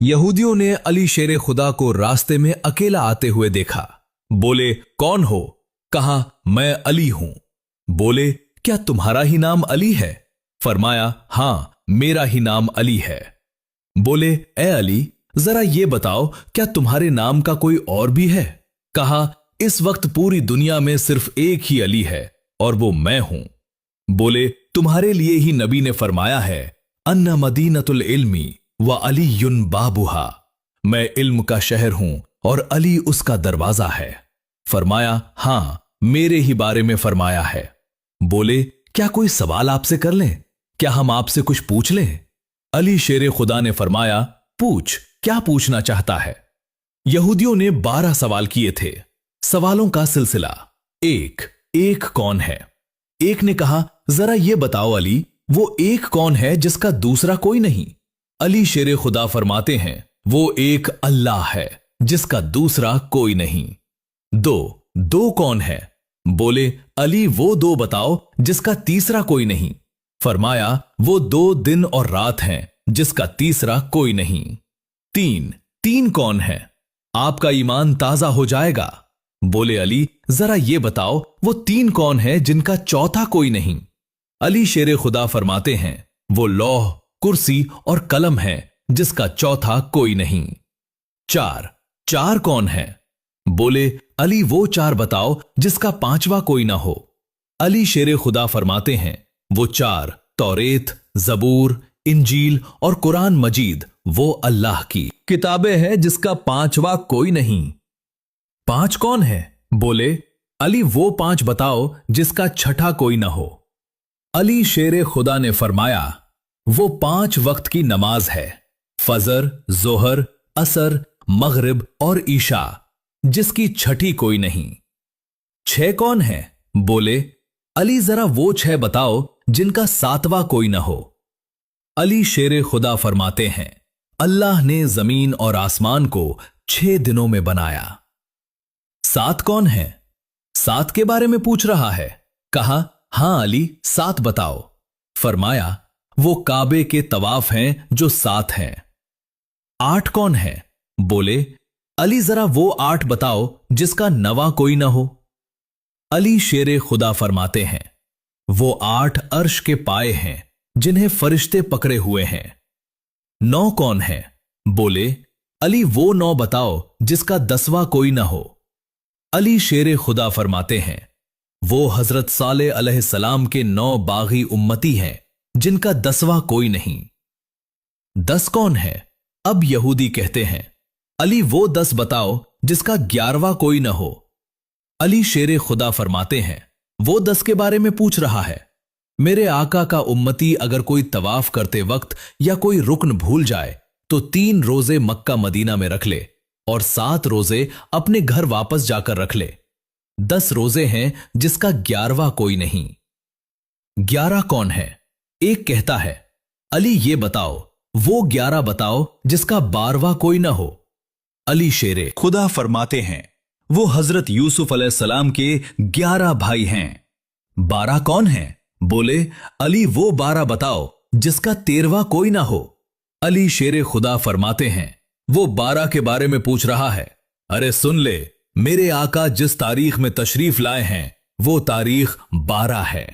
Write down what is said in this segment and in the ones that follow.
यहूदियों ने अली शेर खुदा को रास्ते में अकेला आते हुए देखा। बोले, कौन हो? कहा, मैं अली हूं। बोले, क्या तुम्हारा ही नाम अली है? फरमाया, हां, मेरा ही नाम अली है। बोले, ए अली, जरा ये बताओ, क्या तुम्हारे नाम का कोई और भी है? कहा, इस वक्त पूरी दुनिया में सिर्फ एक ही अली है और वो मैं हूं। बोले, तुम्हारे लिए ही नबी ने फरमाया है, अन्ना मदीनतुल इल्मी व अलीयुन बाबुहा, मैं इल्म का शहर हूं और अली उसका दरवाजा है। फरमाया, हां, मेरे ही बारे में फरमाया है। बोले, क्या कोई सवाल आपसे कर लें? क्या हम आपसे कुछ पूछ लें? अली शेर खुदा ने फरमाया, पूछ, क्या पूछना चाहता है? यहूदियों ने 12 सवाल किए थे। सवालों का सिलसिला। एक कौन है? एक ने कहा, जरा ये बताओ अली, वो एक कौन है जिसका दूसरा कोई नहीं? अली शेर खुदा फरमाते हैं, वो एक अल्लाह है जिसका दूसरा कोई नहीं। दो कौन है? बोले, अली वो दो बताओ जिसका तीसरा कोई नहीं। फरमाया, वो 2 दिन और रात हैं जिसका तीसरा कोई नहीं। तीन कौन है? आपका ईमान ताजा हो जाएगा। बोले, अली जरा ये बताओ, वो 3 कौन है जिनका चौथा कोई नहीं? अली शेर खुदा फरमाते हैं, वो लौह, कुर्सी और कलम है जिसका चौथा कोई नहीं। चार कौन है? बोले, अली वो 4 बताओ जिसका 5वां कोई ना हो। अली शेर खुदा फरमाते हैं, वो 4 तौरेत, जबूर, इंजील और कुरान मजीद वो अल्लाह की किताबें हैं जिसका 5वां कोई नहीं। 5 कौन है? बोले, अली वो 5 बताओ जिसका 6ठा कोई ना हो। अली शेर खुदा ने फरमाया, वो 5 वक्त की नमाज है, फजर, जोहर, असर, मगरिब और ईशा, जिसकी 6ठी कोई नहीं। 6 कौन है? बोले, अली जरा वो 6 बताओ जिनका 7वां कोई ना हो। अली शेर खुदा फरमाते हैं, अल्लाह ने जमीन और आसमान को 6 दिनों में बनाया। 7 कौन है? 7 के बारे में पूछ रहा है। कहा, हां अली, 7 बताओ। फरमाया, वो काबे के तवाफ हैं जो 7 हैं। 8 कौन है? बोले, अली जरा वो 8 बताओ जिसका 9वां कोई ना हो। अली शेर खुदा फरमाते हैं, वो 8 अर्श के पाए हैं जिन्हें फरिश्ते पकड़े हुए हैं। 9 कौन है? बोले, अली वो 9 बताओ जिसका 10वां कोई ना हो। अली शेर खुदा फरमाते हैं, वो हजरत सालेह अलैहिस्सलाम के 9 बागी उम्मती हैं जिनका 10वां कोई नहीं। 10 कौन है? अब यहूदी कहते हैं, अली वो 10 बताओ जिसका 11वां कोई ना हो। अली शेर खुदा फरमाते हैं, वो 10 के बारे में पूछ रहा है। मेरे आका का उम्मती अगर कोई तवाफ करते वक्त या कोई रुकन भूल जाए तो 3 रोजे मक्का मदीना में रख ले और 7 रोजे अपने घर वापस जाकर रख ले। 10 रोजे हैं जिसका 11वां कोई नहीं। 11 कौन है? एक कहता है, अली ये बताओ, वो 11 बताओ जिसका 12वां कोई ना हो। अली शेरे खुदा फरमाते हैं, वो हजरत यूसुफ अलैहिस्सलाम के 11 भाई हैं। 12 कौन है? बोले, अली वो 12 बताओ जिसका 13वां कोई ना हो। अली शेर खुदा फरमाते हैं, वो 12 के बारे में पूछ रहा है। अरे सुन ले, मेरे आका जिस तारीख में तशरीफ लाए हैं वो तारीख 12 है।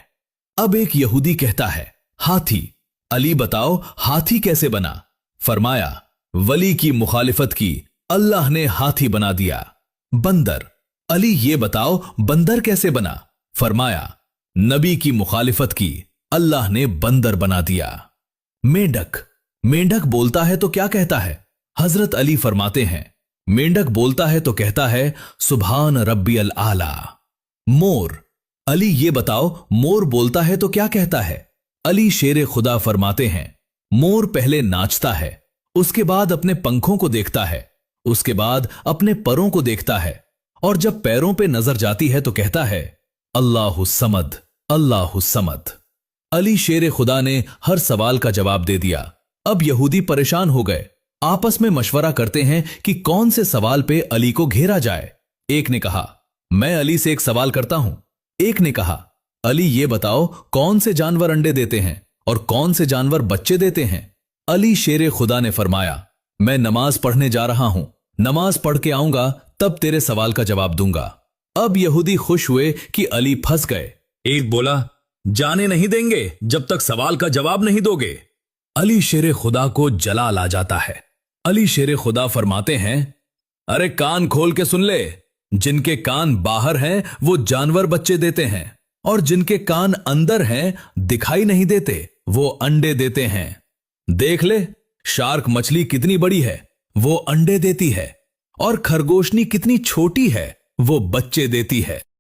अब एक यहूदी कहता है, हाथी। अली बताओ, हाथी कैसे बना? फरमाया, वली की मुखालिफत की, अल्लाह ने हाथी बना दिया। बंदर। अली ये बताओ, बंदर कैसे बना? फरमाया, नबी की मुखालिफत की, अल्लाह ने बंदर बना दिया। मेंढक। मेंढक बोलता है तो क्या कहता है? हजरत अली फरमाते हैं, मेंढक बोलता है तो कहता है, सुभान रब्बियल आला। मोर। अली ये बताओ, मोर बोलता है तो क्या कहता है? अली शेर खुदा फरमाते हैं, मोर पहले नाचता है, उसके बाद अपने पंखों को देखता है, उसके बाद अपने परों को देखता है, और जब पैरों पे नजर जाती है तो कहता है, अल्लाहु समद, अल्लाहु समद। अली शेर खुदा ने हर सवाल का जवाब दे दिया। अब यहूदी परेशान हो गए, आपस में मशवरा करते हैं कि कौन से सवाल पे अली को घेरा जाए। एक ने कहा, मैं अली से एक सवाल करता हूं। एक ने कहा, अली ये बताओ, कौन से जानवर अंडे देते हैं और कौन से जानवर बच्चे देते हैं? अली शेर खुदा ने फरमाया, मैं नमाज पढ़ने जा रहा हूं, नमाज पढ़ के आऊंगा तब तेरे सवाल का जवाब दूंगा। अब यहूदी खुश हुए कि अली फंस गए। एक बोला, जाने नहीं देंगे जब तक सवाल का जवाब नहीं दोगे। अली शेर खुदा को जलाल आ जाता है। अली शेर खुदा फरमाते हैं, अरे कान खोल के सुन ले, जिनके कान बाहर हैं वो जानवर बच्चे देते हैं, और जिनके कान अंदर हैं दिखाई नहीं देते वो अंडे देते हैं। देख ले, शार्क मछली कितनी बड़ी है, वो अंडे देती है, और खरगोशनी कितनी छोटी है, वो बच्चे देती है।